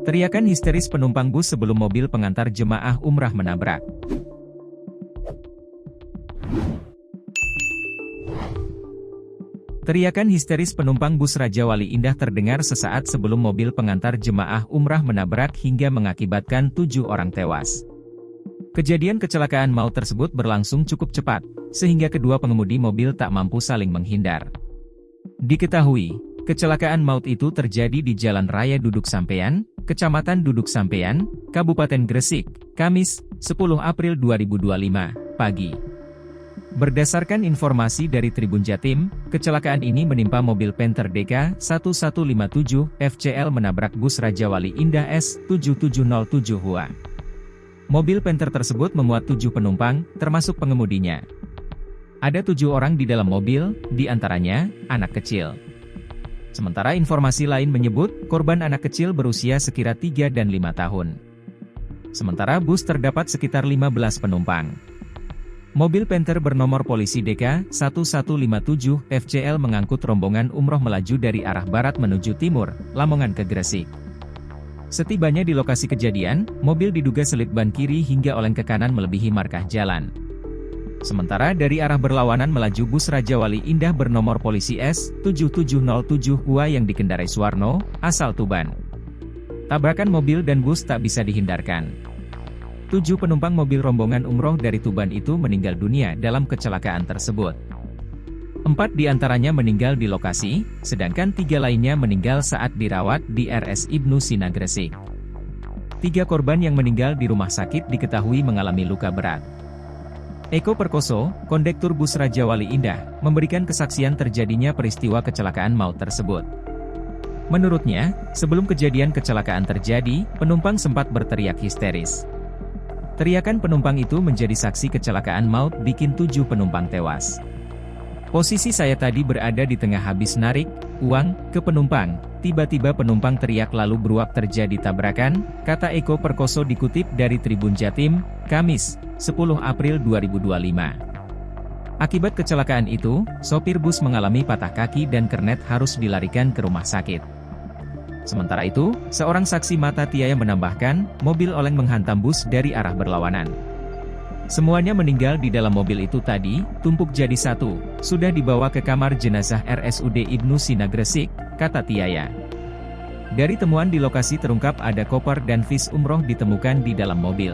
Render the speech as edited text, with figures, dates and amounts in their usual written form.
Teriakan histeris penumpang bus sebelum mobil pengantar jemaah umrah menabrak. Teriakan histeris penumpang bus Raja Wali Indah terdengar sesaat sebelum mobil pengantar jemaah umrah menabrak hingga mengakibatkan 7 orang tewas. Kejadian kecelakaan maut tersebut berlangsung cukup cepat, sehingga kedua pengemudi mobil tak mampu saling menghindar. Diketahui, kecelakaan maut itu terjadi di Jalan Raya Duduk Sampean, Kecamatan Duduk Sampean, Kabupaten Gresik, Kamis, 10 April 2025, pagi. Berdasarkan informasi dari Tribun Jatim, kecelakaan ini menimpa mobil Panther DK 1157 FCL menabrak bus Raja Wali Indah S7707 HUA. Mobil Panther tersebut memuat 7 penumpang, termasuk pengemudinya. Ada 7 orang di dalam mobil, di antaranya anak kecil. Sementara informasi lain menyebut, korban anak kecil berusia sekira 3 dan 5 tahun. Sementara bus terdapat sekitar 15 penumpang. Mobil Panther bernomor polisi DK 1157 FCL mengangkut rombongan umroh melaju dari arah barat menuju timur, Lamongan ke Gresik. Setibanya di lokasi kejadian, mobil diduga selip ban kiri hingga oleng ke kanan melebihi markah jalan. Sementara dari arah berlawanan melaju bus Raja Wali Indah bernomor polisi S7707 UA yang dikendarai Suwarno, asal Tuban. Tabrakan mobil dan bus tak bisa dihindarkan. 7 penumpang mobil rombongan umroh dari Tuban itu meninggal dunia dalam kecelakaan tersebut. 4 diantaranya meninggal di lokasi, sedangkan 3 lainnya meninggal saat dirawat di RS Ibnu Sina Gresik. 3 korban yang meninggal di rumah sakit diketahui mengalami luka berat. Eko Perkoso, kondektur bus Raja Wali Indah, memberikan kesaksian terjadinya peristiwa kecelakaan maut tersebut. Menurutnya, sebelum kejadian kecelakaan terjadi, penumpang sempat berteriak histeris. Teriakan penumpang itu menjadi saksi kecelakaan maut bikin 7 penumpang tewas. Posisi saya tadi berada di tengah habis narik uang ke penumpang, tiba-tiba penumpang teriak lalu beruap terjadi tabrakan, kata Eko Perkoso dikutip dari Tribun Jatim, Kamis, 10 April 2025. Akibat kecelakaan itu, sopir bus mengalami patah kaki dan kernet harus dilarikan ke rumah sakit. Sementara itu, seorang saksi mata Tiaya menambahkan, mobil oleng menghantam bus dari arah berlawanan. Semuanya meninggal di dalam mobil itu tadi, tumpuk jadi satu, sudah dibawa ke kamar jenazah RSUD Ibnu Sina Gresik, kata Tiaya. Dari temuan di lokasi terungkap ada koper dan vis umroh ditemukan di dalam mobil.